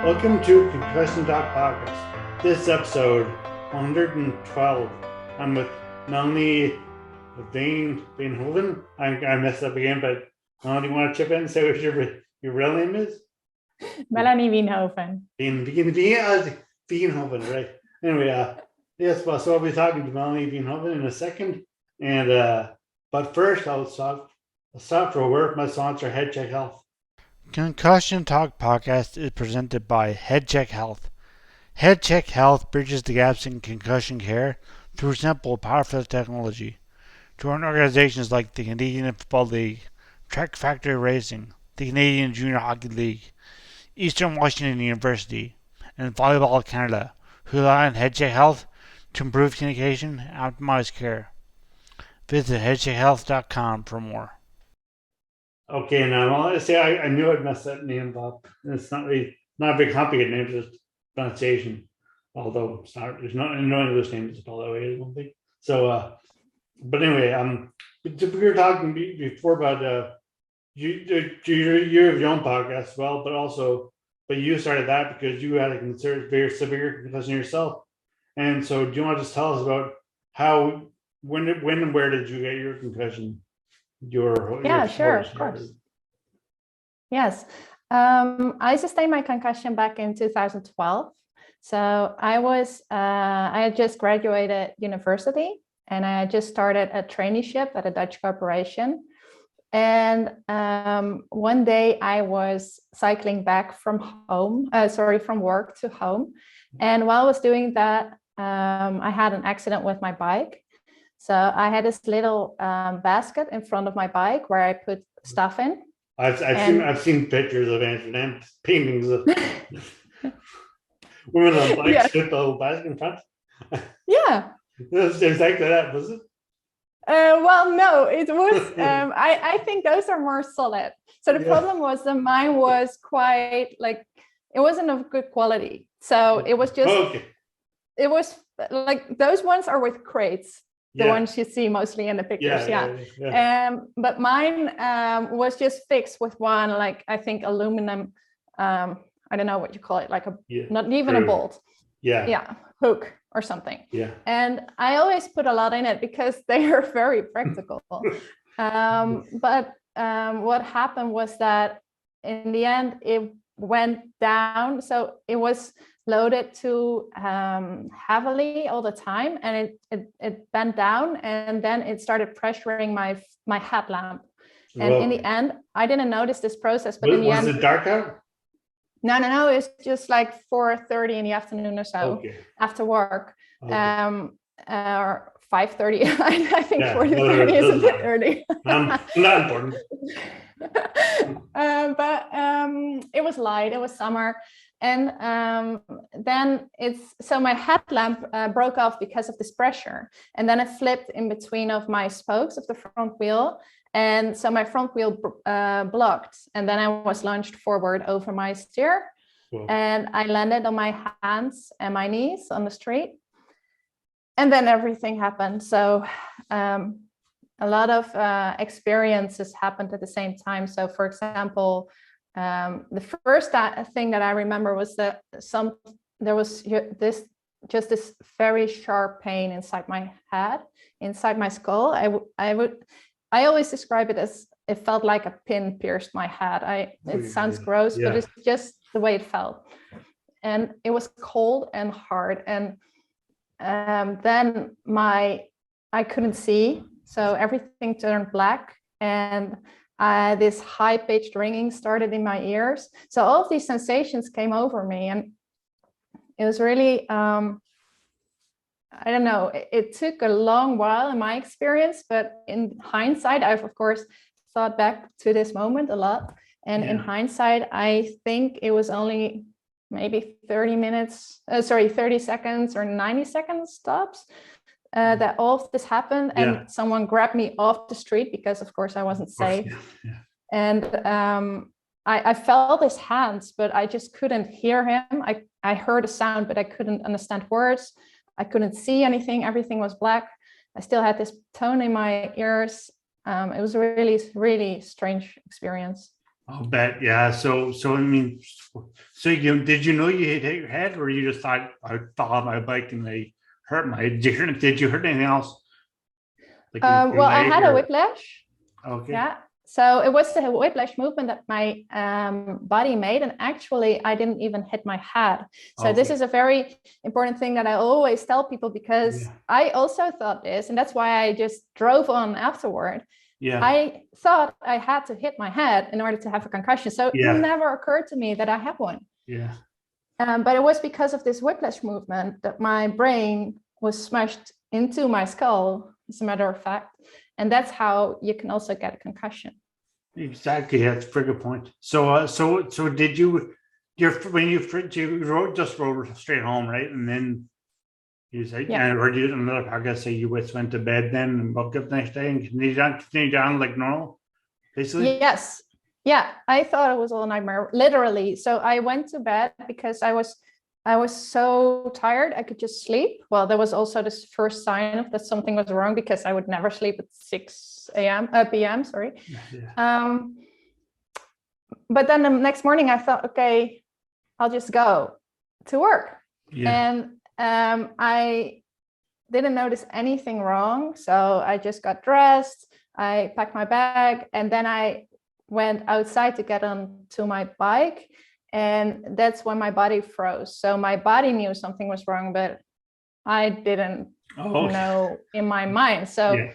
Welcome to Concussion Talk Podcast. This is episode 112. I'm with Melanie Wienhoven. I messed up again, but Melanie, you want to chip in and say what your real name is? Melanie Wienhoven. Wienhoven, right? Anyway, yes. Well, so I'll be talking to Melanie Wienhoven in a second, and but first I'll stop for a word from my sponsor, Head Check Health. Concussion Talk Podcast is presented by Head Check Health. Head Check Health bridges the gaps in concussion care through simple, powerful technology. Join organizations like the Canadian Football League, Track Factory Racing, the Canadian Junior Hockey League, Eastern Washington University, and Volleyball Canada, who rely on Head Check Health to improve communication and optimize care. Visit headcheckhealth.com for more. Okay, now I want to say I knew I'd mess that name up. It's not a very complicated name, it's just pronunciation. Although there's not no English name to spell that way, I don't think. So, but anyway, we were talking before about you have your own podcast as well, but you started that because you had a very severe concussion yourself. And so, do you want to just tell us about how, when and where did you get your concussion? Sure, of course. Yes, I sustained my concussion back in 2012. So I had just graduated university, and I had just started a traineeship at a Dutch corporation. And one day I was cycling back from work to home, and while I was doing that, I had an accident with my bike. So I had this little basket in front of my bike where I put stuff in. I've seen pictures of Amsterdam paintings of women on bikes with the little basket in front. Yeah. It was exactly that, was it? Well, no, it was. I think those are more solid. So the problem was that mine was quite it wasn't of good quality. So it was just. It was like those ones are with crates. The ones you see mostly in the pictures, but mine was just fixed with one, I think aluminum, I don't know what you call it, not even a bolt, hook or something. And I always put a lot in it because they are very practical. But what happened was that in the end it went down, so it was loaded too heavily all the time, and it bent down, and then it started pressuring my headlamp. And in the end, I didn't notice this process, but in the end, was it dark out? No, it's just 4:30 in the afternoon or so after work, or 5:30. I think 4:30 is a bit early. Not important. But it was light, it was summer. And then my headlamp broke off because of this pressure, and then it flipped in between of my spokes of the front wheel, and so my front wheel blocked, and then I was launched forward over my steer. And I landed on my hands and my knees on the street, and then everything happened. So a lot of experiences happened at the same time. So for example, the first thing that I remember was that there was this very sharp pain inside my head, inside my skull. I always describe it as it felt like a pin pierced my head. It sounds gross, but it's just the way it felt. And it was cold and hard. And then I couldn't see, so everything turned black, and this high-pitched ringing started in my ears. So all of these sensations came over me, and it was really, I don't know, it took a long while in my experience, but in hindsight, I've of course thought back to this moment a lot. And in hindsight, I think it was only maybe 30 seconds or 90 seconds stops that all of this happened, and someone grabbed me off the street because of course I wasn't safe. And I felt his hands, but I just couldn't hear him. I heard a sound, but I couldn't understand words. I couldn't see anything. Everything was black. I still had this tone in my ears. It was a really, really strange experience. I'll bet. Yeah. So I mean, so did you know you hit your head, or you just thought I fell off my bike and I hurt my? Did you hurt anything else, like your Well, I leg had a or? whiplash. Okay. Yeah. So it was the whiplash movement that my body made. And actually, I didn't even hit my head. So this Okay. is a very important thing that I always tell people, because Yeah. I also thought this, and that's why I just drove on afterward. Yeah. I thought I had to hit my head in order to have a concussion. So it Yeah. never occurred to me that I have one. Yeah. But it was because of this whiplash movement that my brain was smashed into my skull, as a matter of fact. And that's how you can also get a concussion. Exactly. That's a pretty good point. So did you? You rode just rode straight home, right? And then you said, Yeah. I heard you another podcast say you just went to bed then and woke up the next day and continued on like normal, basically. Yes. Yeah. I thought it was all a nightmare, literally. So I went to bed because I was so tired I could just sleep. Well, there was also this first sign of that something was wrong, because I would never sleep at 6 p.m. Sorry. Yeah. But then the next morning I thought, okay, I'll just go to work. Yeah. And I didn't notice anything wrong. So I just got dressed, I packed my bag, and then I went outside to get onto my bike. And that's when my body froze. So my body knew something was wrong, but I didn't know in my mind. So Yeah.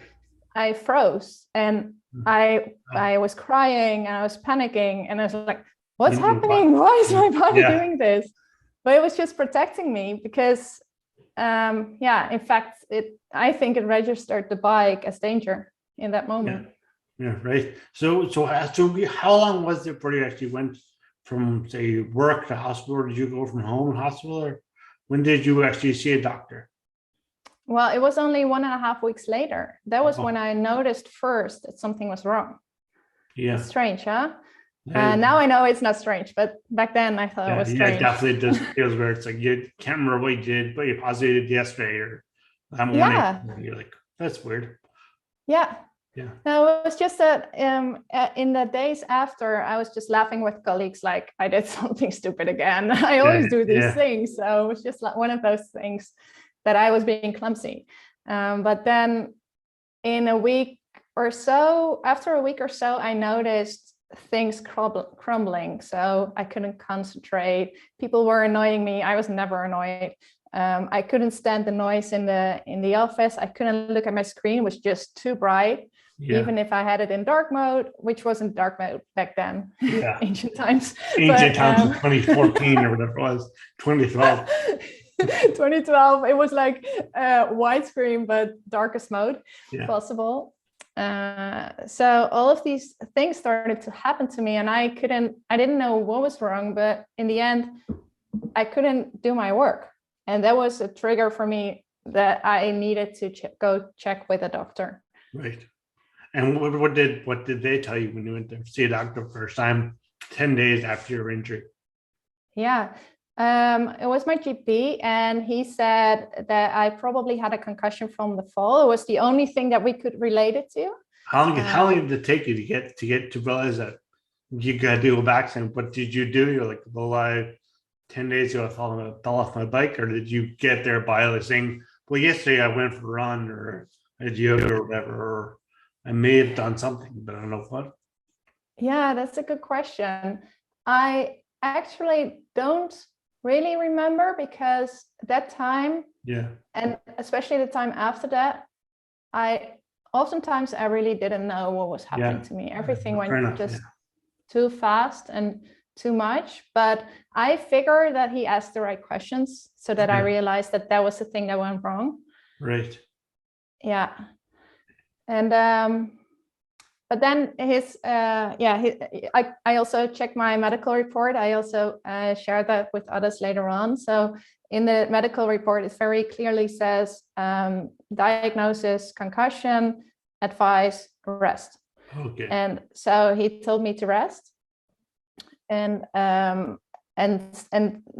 I froze, and I was crying and I was panicking, and I was like, what's happening? Why is my body doing this? But it was just protecting me, because in fact, I think it registered the bike as danger in that moment. Yeah, right. So how long was it before you actually went from, say, work to hospital? Or did you go from home to hospital, or when did you actually see a doctor? Well, it was only 1.5 weeks later. That was when I noticed first that something was wrong. Yeah. It's strange, huh? Now I know it's not strange, but back then I thought it was strange. Yeah, definitely does feels weird. It's like you can't remember what you did, but you positively did yesterday or that morning. Yeah. And you're like, that's weird. Yeah. Yeah. No, it was just that in the days after, I was just laughing with colleagues, like I did something stupid again. I always do these things. So it was just like one of those things that I was being clumsy. But then in a week or so, after a week or so, I noticed things crumbling. So I couldn't concentrate. People were annoying me. I was never annoyed. I couldn't stand the noise in the office. I couldn't look at my screen. It was just too bright. Yeah. Even if I had it in dark mode, which wasn't dark mode back then, ancient times. Ancient times, 2014 or whatever it was, 2012. 2012, it was like widescreen, but darkest mode possible. So all of these things started to happen to me, and I didn't know what was wrong, but in the end, I couldn't do my work. And that was a trigger for me that I needed to go check with a doctor. Right. And what did they tell you when you went to see a doctor first time, 10 days after your injury? Yeah, it was my GP, and he said that I probably had a concussion from the fall. It was the only thing that we could relate it to. How long did it take you to get to realize that you got to do a back thing? What did you do? You're like, well, 10 days ago I fell off my bike, or did you get there by like saying, well, yesterday I went for a run or I did yoga or whatever, or I may have done something, but I don't know what. Yeah, that's a good question. I actually don't really remember, because that time, and especially the time after that, oftentimes I really didn't know what was happening to me. Everything went just too fast and too much. But I figured that he asked the right questions, so that I realized that that was the thing that went wrong. Right. Yeah. And but then I also checked my medical report. I also shared that with others later on. So in the medical report, it very clearly says diagnosis, concussion, advice, rest. Okay. And so he told me to rest and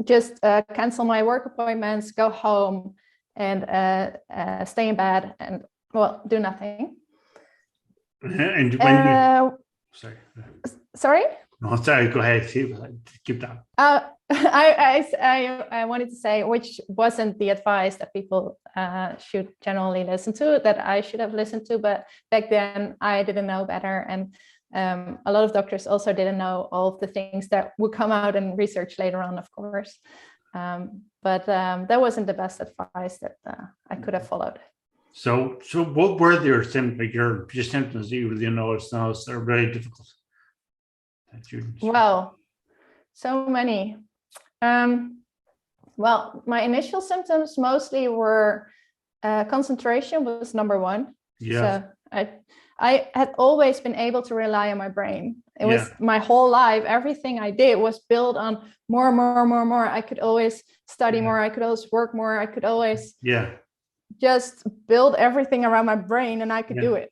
just cancel my work appointments, go home, and stay in bed and do nothing. And when sorry. No, sorry, go ahead. Keep that. I wanted to say, which wasn't the advice that people should generally listen to, that I should have listened to, but back then I didn't know better. And a lot of doctors also didn't know all of the things that would come out in research later on, of course. But that wasn't the best advice that I could have followed. So what were your symptoms? Your symptoms that you really noticed now are very difficult. Well, so many. Well, my initial symptoms mostly were concentration was number one. Yeah. So I had always been able to rely on my brain. It was my whole life. Everything I did was built on more. I could always study more. I could always work more. I could always just build everything around my brain, and I could do it.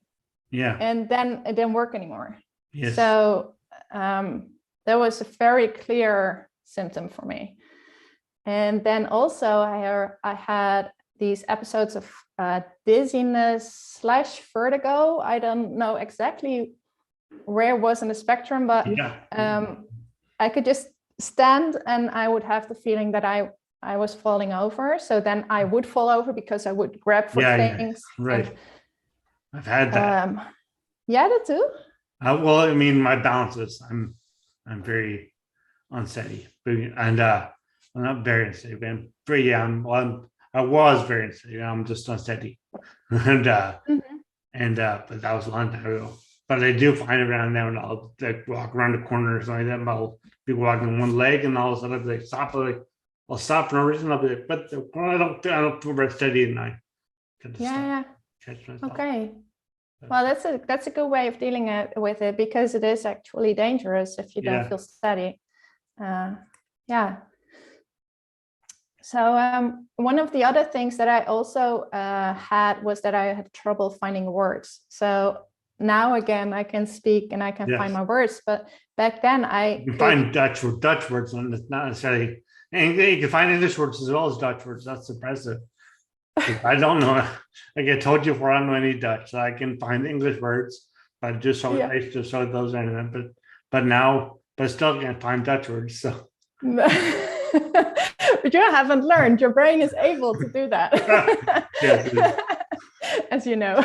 Yeah. And then it didn't work anymore. Yes. So that was a very clear symptom for me. And then also I had these episodes of dizziness / vertigo. I don't know exactly where it was in the spectrum, but I could just stand and I would have the feeling that I was falling over. So then I would fall over because I would grab for things. Yeah, right. And, I've had that. Yeah, that too. Well, I mean, my balance is I'm very unsteady, and I'm not very unsteady. But I'm very young. Well, I was very unsteady. I'm just unsteady, and but that was a long time ago. But I do find it around now, and I'll like walk around the corner or something like that. And I'll be walking on one leg, and all of a sudden I'll be like stop. I'll stop for no reason. I'll be like, but I don't feel very steady, and I kind of catch myself. Okay. Well, that's a good way of dealing with it, because it is actually dangerous if you don't feel steady. So one of the other things that I also had was that I had trouble finding words. So now again, I can speak and I can find my words, but back then you can find Dutch words, and it's not necessarily. And you can find English words as well as Dutch words. That's impressive. I don't know. Like I told you before, I don't know any Dutch. So I can find English words, but I just saw those anyway. But still can't find Dutch words. So. But you haven't learned. Your brain is able to do that. As you know.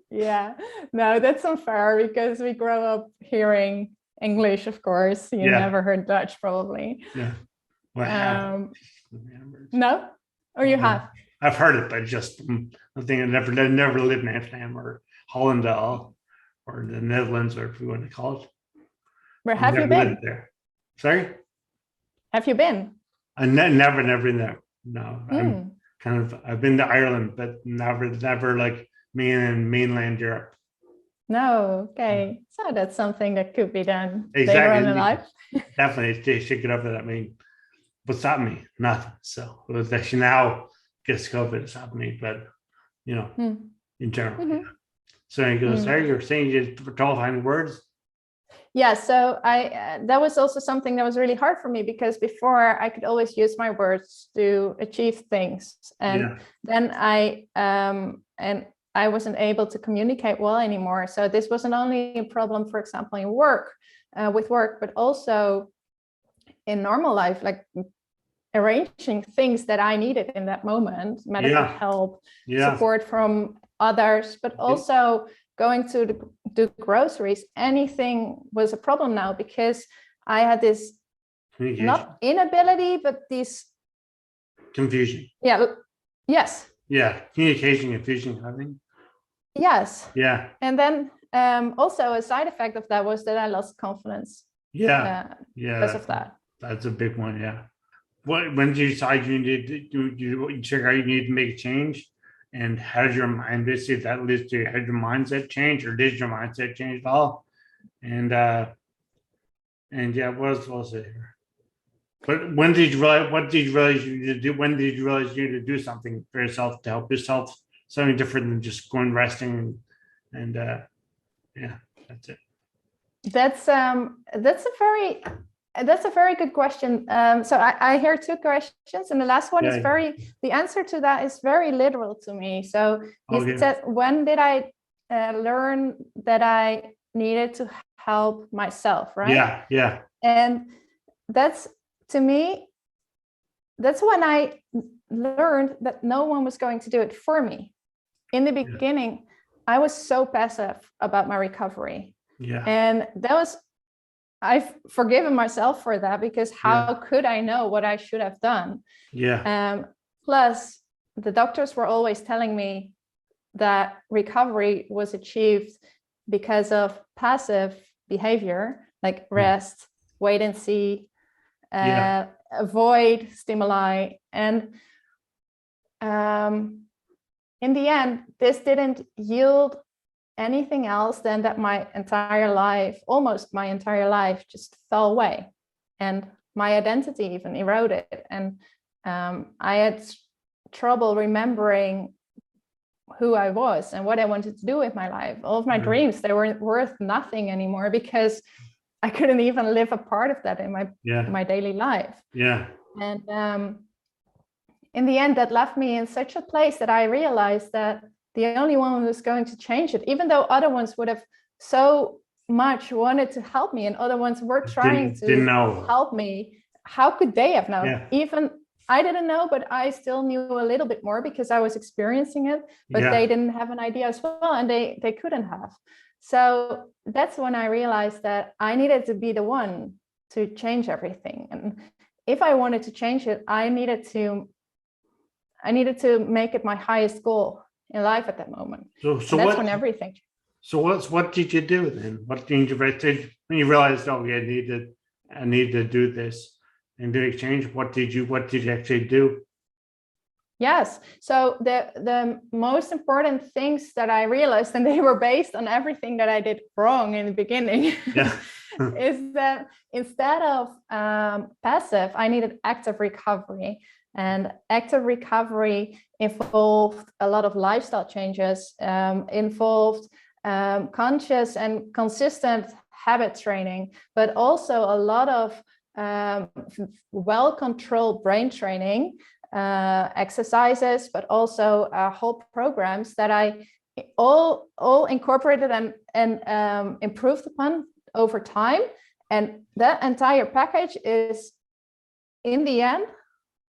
Yeah. No, that's unfair, because we grow up hearing English, of course. You never heard Dutch, probably. Yeah. Well, no? Or you have? I've heard it, but just I think I never lived in Amsterdam or Holland or the Netherlands, or if we want to call it. Where have you been? There. Sorry? Have you been? I never been there. No, I've been to Ireland, but never like mainland Europe. No, okay. So that's something that could be done later on in life. Definitely, they should get up to that. I mean, what's that mean? Nothing. So it was actually now gets COVID, it's happening, but in general. So he goes, "Sorry, you're saying you for finding words." Yeah, so that was also something that was really hard for me, because before I could always use my words to achieve things, and then I wasn't able to communicate well anymore. So this wasn't only a problem, for example, in work, but also in normal life, like arranging things that I needed in that moment, medical help, support from others, but also going to do groceries. Anything was a problem now, because I had this not inability, but this confusion. Yes. Yeah, communication confusion, I think. Yes. Yeah. And then also a side effect of that was that I lost confidence. Because of that. That's a big one. Yeah. When did you decide you need you check out you need to make a change? And how did your mind basically that leads to had your mindset change, or did your mindset change at all? And what else is here? But when did you realize? What did you realize you need to do? When did you realize you need to do something for yourself to help yourself? Something different than just going resting and that's it. That's a very good question. So I hear two questions, and the last one is the answer to that is very literal to me. So you said, when did I learn that I needed to help myself, right? Yeah, yeah, And that's, to me, that's when I learned that no one was going to do it for me. In the beginning, I was so passive about my recovery. yeah, And I've forgiven myself for that, because how could I know what I should have done? yeah, Plus, the doctors were always telling me that recovery was achieved because of passive behavior, like rest, wait and see, avoid stimuli. And in the end, this didn't yield anything else than that my entire life, almost my entire life, just fell away, and my identity even eroded. And I had trouble remembering who I was and what I wanted to do with my life. All of my dreams, they weren't worth nothing anymore, because I couldn't even live a part of that in my daily life. Yeah. And in the end, that left me in such a place that I realized that the only one who was going to change it, even though other ones would have so much wanted to help me, and other ones were trying to help me, how could they have known? Yeah. Even I didn't know, but I still knew a little bit more because I was experiencing it, but they didn't have an idea as well, and they couldn't have. So that's when I realized that I needed to be the one to change everything. And if I wanted to change it, I needed to make it my highest goal in life at that moment. So that's when everything. So what did you do then? What did you when you realized, oh, yeah, I need to do this and do exchange? What did you actually do? Yes. So the most important things that I realized, and they were based on everything that I did wrong in the beginning, is that instead of passive, I needed active recovery. And active recovery involved a lot of lifestyle changes, involved conscious and consistent habit training, but also a lot of well-controlled brain training, exercises, but also whole programs that I all incorporated and improved upon over time. And that entire package is, in the end,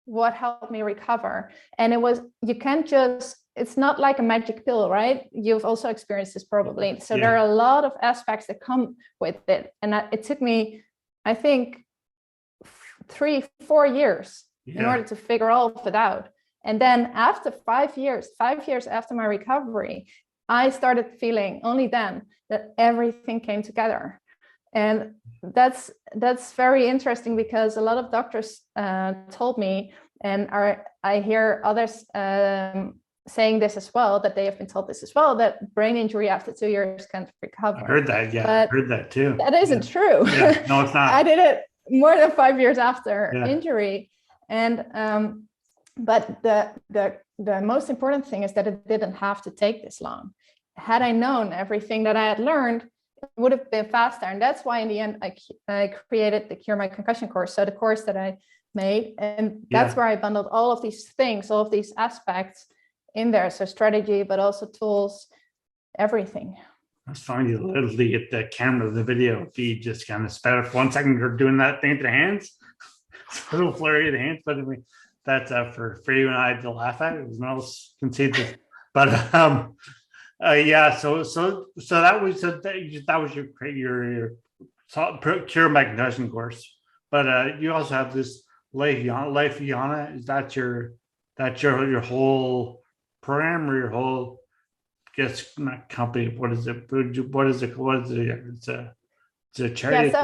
what helped me recover. And it's not like a magic pill, right? You've also experienced this probably. So there are a lot of aspects that come with it. And it took me, I think, 3-4 years in order to figure all of it out. And then after 5 years after my recovery, I started feeling only then that everything came together. And that's very interesting, because a lot of doctors told me, and I hear others saying this as well, that they have been told this as well, that brain injury after 2 years can't recover. I heard that, I heard that too. That isn't true. Yeah. No, it's not. I did it more than 5 years after injury. And but the most important thing is that it didn't have to take this long. Had I known everything that I had learned, it would have been faster. And that's why in the end I created the Cure My Concussion course, so the course that I made. And that's where I bundled all of these things, all of these aspects in there. So strategy, but also tools, everything. That's fine. You literally get the camera, the video feed just kind of sped up for 1 second. You're doing that thing with their hands. It's a little flurry of the hands, but anyway, that's for you and I to laugh at. It was no else can see this. But so that was your Cure My Concussion course. But you also have this Lifeyana. Is that your whole program, or your whole, I guess, not company? What is it? It's a charity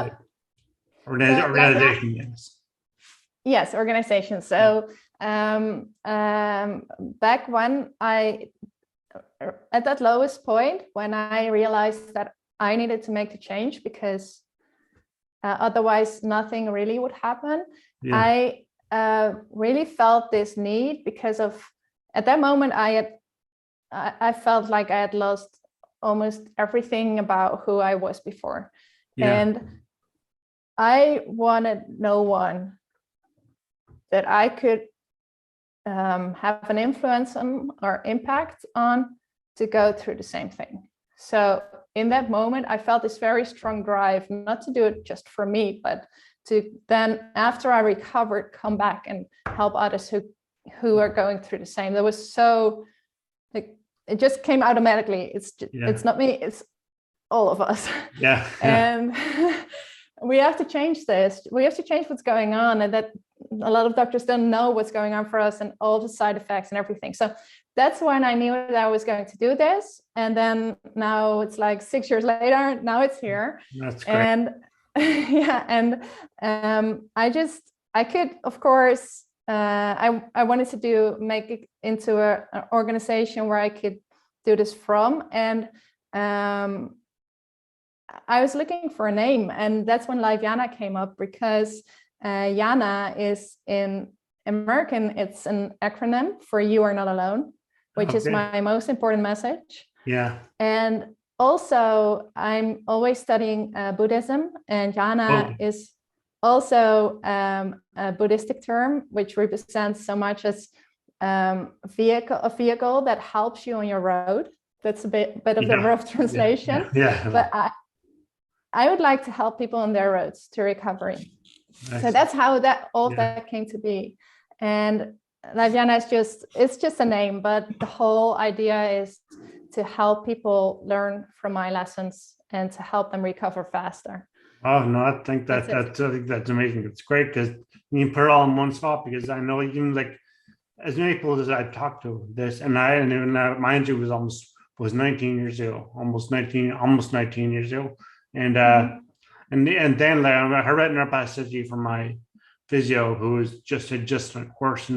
organization. Yes, organization. So back when at that lowest point, when I realized that I needed to make the change, because otherwise nothing really would happen. I really felt this need, because at that moment I felt like I had lost almost everything about who I was before. And I wanted no one that I could have an influence on or impact on to go through the same thing. So in that moment, I felt this very strong drive, not to do it just for me, but to then, after I recovered, come back and help others who are going through the same. That was so, like, it just came automatically. It's not me, it's all of us. Yeah. And we have to change this. We have to change what's going on, and that a lot of doctors don't know what's going on for us and all the side effects and everything. So that's when I knew that I was going to do this. And then now it's like 6 years later, now it's here. That's great. And yeah, and I could, of course, I wanted to make it into an organization where I could do this from. And I was looking for a name, and that's when Lifeyana came up, because Yana is in American, it's an acronym for "You Are Not Alone," which is my most important message. Yeah. And also, I'm always studying Buddhism, and Yana is also a Buddhistic term, which represents so much as a vehicle that helps you on your road. That's a bit of the rough translation. Yeah. But I would like to help people on their roads to recovery. Nice. So that's how that came to be. And Lifeyana it's just a name, but the whole idea is to help people learn from my lessons and to help them recover faster. Oh no, I think that's amazing. It's great because you can put it all in one spot, because I know even like as many people as I've talked to this, and my injury was 19 years ago, almost 19 years ago. And and then like, I read neuroplasticity from my physio, who was just done a course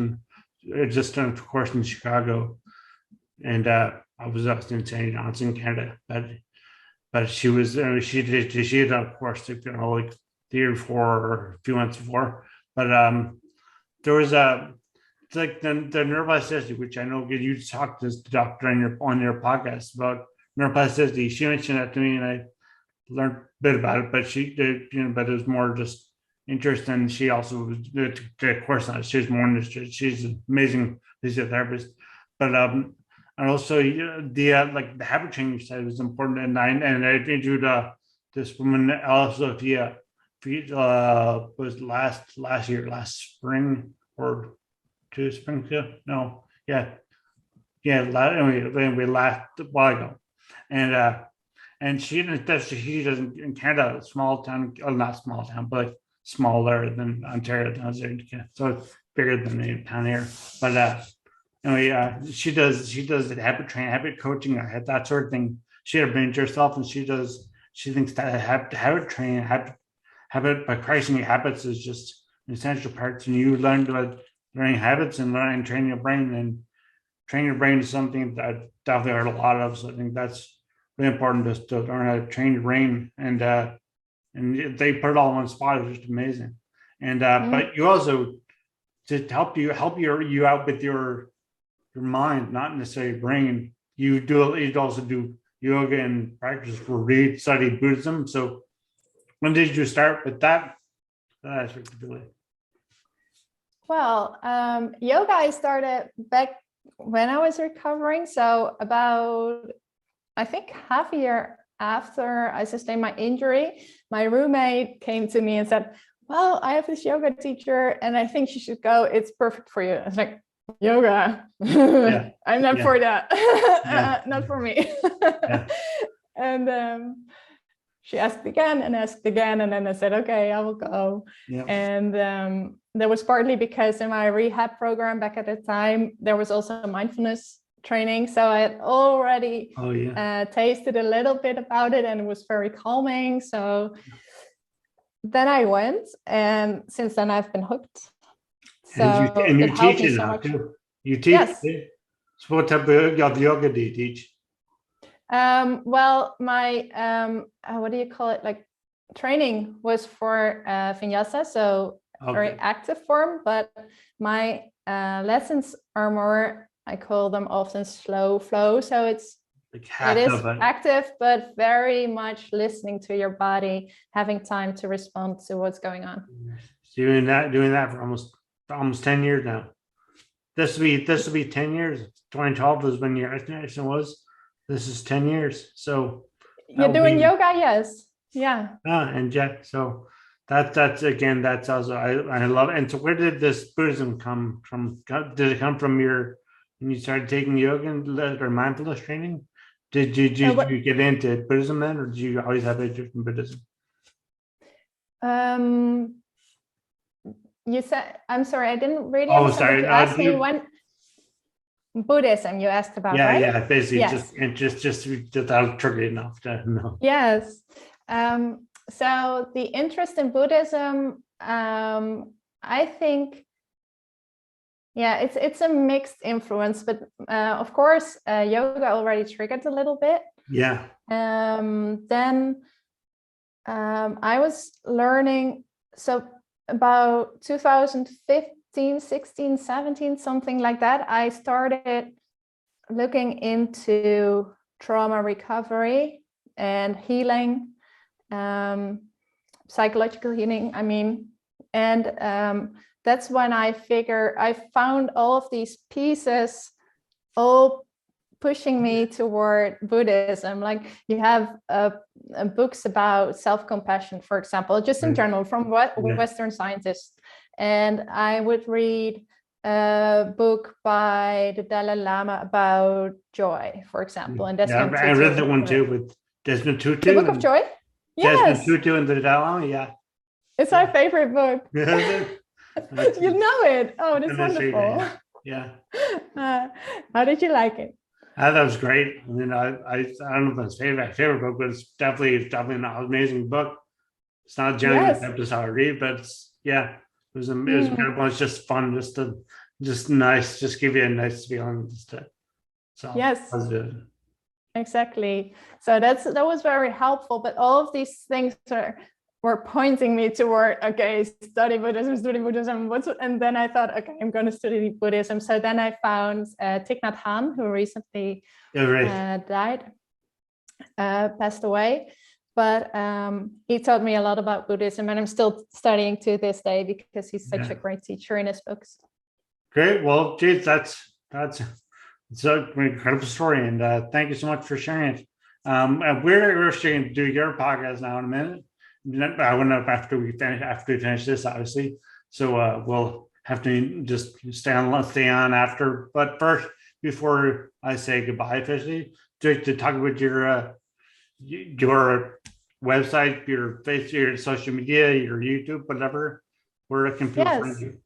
in Chicago, and I was in St. John's in Canada, but she had done a course, like the year before or a few months before. But there was it's like the neuroplasticity, which I know you talked to this doctor on your podcast about neuroplasticity. She mentioned that to me, and I learned a bit about it, but she did, but it was more just interest, and she also took a course on it. She's more interested. She's an amazing physiotherapist, but and also the habit training you said was important, and I interviewed this woman also was last spring or 2 springs ago. No, anyway, last a while ago, and she doesn't in Canada, small town, not small town, but smaller than Ontario towns, so it's bigger than the town here. But anyway, she does the habit training, habit coaching, that sort of thing. She had been herself, and she thinks that habit training, habit by practicing habits is just an essential part. And you learning habits and training your brain, and training your brain is something that I've definitely heard a lot of. So I think that's really important, just to learn how to train your brain, and they put it all in one spot. It's just amazing. And but you also, to help you out with your mind, not necessarily your brain. You also do yoga and practice for study Buddhism. So when did you start with that aspect of it? Well, yoga I started back when I was recovering. So about, I think, half a year after I sustained my injury, my roommate came to me and said, well, I have this yoga teacher and I think you should go. It's perfect for you. I was like, yoga? Yeah. I'm not for that. Not for me. And she asked again, and then I said, okay, I will go. Yeah. And that was partly because in my rehab program back at the time, there was also mindfulness training. So I had already tasted a little bit about it, and it was very calming. So then I went, and since then I've been hooked. So and you teach it now too. You teach. Yes. So what type of yoga do you teach? Well, my what do you call it? Like training was for vinyasa, so very active form. But my lessons are more, I call them often slow flow. So it is active, but very much listening to your body, having time to respond to what's going on. So doing that for almost 10 years now. This will be 10 years. 2012 was when your extension was. This is 10 years. So You're doing yoga, yes. Yeah. And yeah, so that's again, that's also I love it. And so where did this Buddhism come from? Did it come from when you started taking yoga or mindfulness training? Did you get into Buddhism then, or did you always have interest in Buddhism? You said, I'm sorry, I didn't really Oh, understand sorry. what you asked me when Buddhism you asked about, right? Yeah, basically Yes. just that'll trigger it enough to know. Yes. So the interest in Buddhism, I think, yeah, it's a mixed influence, but of course, yoga already triggered a little bit. Yeah. Then I was learning, so about 2015, 16, 17, something like that, I started looking into trauma recovery and healing, psychological healing, I mean, and that's when I found all of these pieces all pushing me toward Buddhism. Like you have books about self-compassion, for example, just in general from Western scientists. And I would read a book by the Dalai Lama about joy, for example. And Desmond I read that one too with Desmond Tutu. The Book of Joy? Yes. Desmond Tutu and the Dalai Lama, yeah. It's my favorite book. You know it. Oh, that's wonderful. Yeah. How did you like it? That was great. I mean, I don't know if it's my favorite book, but it's definitely an amazing book. It's not generally just how I read, but it was incredible. It's just fun, just nice, just give you a nice feeling. Positive. Exactly. So that was very helpful. But all of these things were pointing me toward, okay, study Buddhism. And then I thought, okay, I'm going to study Buddhism. So then I found Thich Nhat Hanh, who recently died, passed away. But he taught me a lot about Buddhism, and I'm still studying to this day because he's such a great teacher in his books. Great. Well, geez, that's it's an incredible story, and thank you so much for sharing it. We're going to do your podcast now in a minute. I went up after we finish this, obviously. So we'll have to just stay on after. But first, before I say goodbye officially, to talk about your website, your Facebook, your social media, your YouTube, whatever, where can people find you?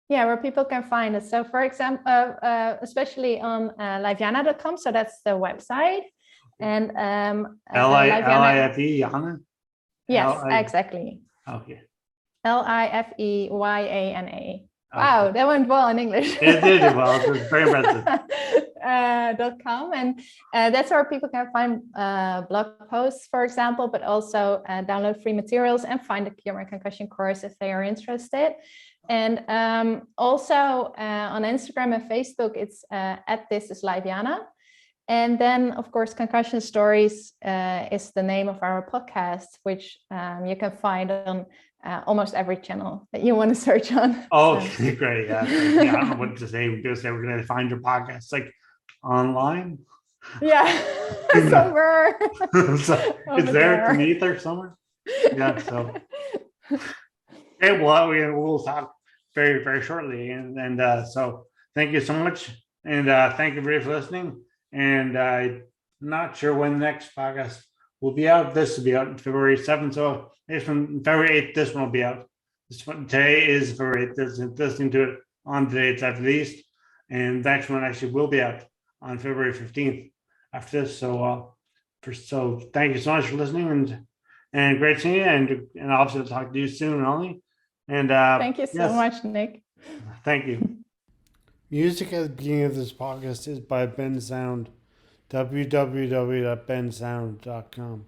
Yeah, where people can find us. So for example, especially on Lifeyana.com. So that's the website. And Lifeyana? Yes, exactly. Okay. Lifeyana. Wow, that went well in English. It did well. It was very impressive. .com, and that's where people can find blog posts, for example, but also download free materials and find the Cure My Concussion course if they are interested. And also on Instagram and Facebook, it's at This Is Lifeyana. And then, of course, Concussion Stories is the name of our podcast, which you can find on almost every channel that you want to search on. Oh, so. Great. Yeah. I don't know what to say. We're going to find your podcast like online. Yeah, somewhere. It's there beneath or somewhere. Yeah. So, okay, well, we'll talk very, very shortly. And so thank you so much. And thank you for listening. And I'm not sure when the next podcast will be out. This will be out February 7th. So it's from February 8th, this one will be out. Today is February 8th. Listening to it on today, it's at least. And the next one actually will be out on February 15th after this. So thank you so much for listening, and great seeing you. And obviously I'll talk to you soon, Melanie. And thank you so much, Nick. Thank you. Music at the beginning of this podcast is by Ben Sound, www.bensound.com.